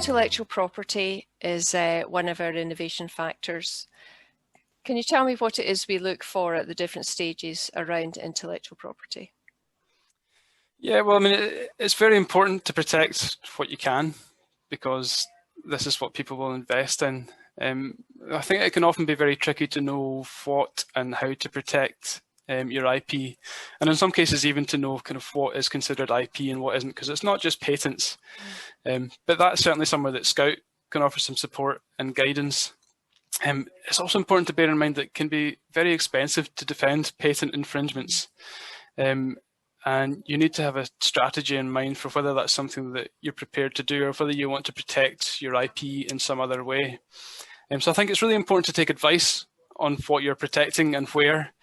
intellectual property is one of our innovation factors. Can you tell me what it is we look for at the different stages around intellectual property? Yeah, well, I mean, it's very important to protect what you can, because this is what people will invest in. I think it can often be very tricky to know what and how to protect your IP, and in some cases even to know kind of what is considered IP and what isn't, because it's not just patents. But that's certainly somewhere that Scout can offer some support and guidance. It's also important to bear in mind that it can be very expensive to defend patent infringements. And you need to have a strategy in mind for whether that's something that you're prepared to do or whether you want to protect your IP in some other way. So I think it's really important to take advice on what you're protecting and where,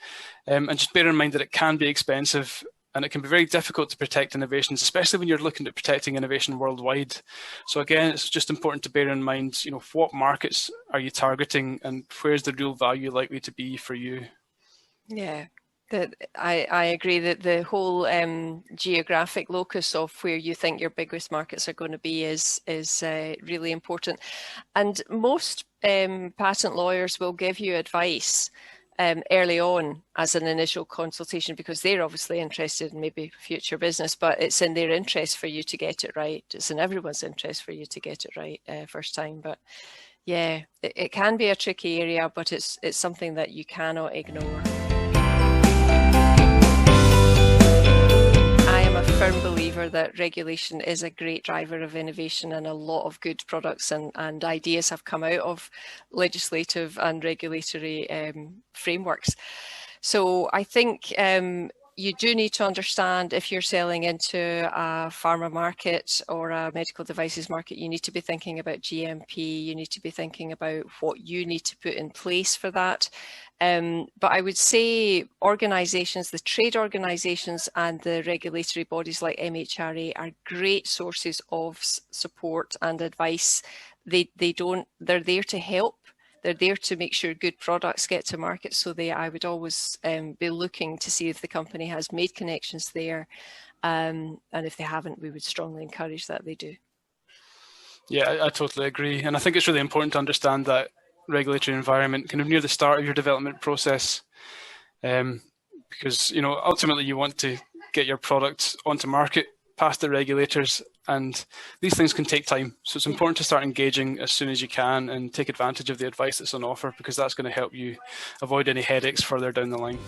and just bear in mind that it can be expensive and it can be very difficult to protect innovations, especially when you're looking at protecting innovation worldwide. So again, it's just important to bear in mind, what markets are you targeting and where's the real value likely to be for you? Yeah. I agree that the whole geographic locus of where you think your biggest markets are going to be is really important. And most patent lawyers will give you advice early on as an initial consultation, because they're obviously interested in maybe future business, but it's in their interest for you to get it right. It's in everyone's interest for you to get it right first time. But yeah, it can be a tricky area, but it's something that you cannot ignore. A firm believer that regulation is a great driver of innovation, and a lot of good products and ideas have come out of legislative and regulatory frameworks. So I think you do need to understand, if you're selling into a pharma market or a medical devices market, you need to be thinking about GMP, you need to be thinking about what you need to put in place for that. But I would say organisations, the trade organisations and the regulatory bodies like MHRA are great sources of support and advice. They're there to help. They're there to make sure good products get to market. So I would always be looking to see if the company has made connections there. And if they haven't, we would strongly encourage that they do. Yeah, I totally agree. And I think it's really important to understand that regulatory environment kind of near the start of your development process, because ultimately you want to get your product onto market past the regulators, and these things can take time. So it's important to start engaging as soon as you can and take advantage of the advice that's on offer, because that's going to help you avoid any headaches further down the line.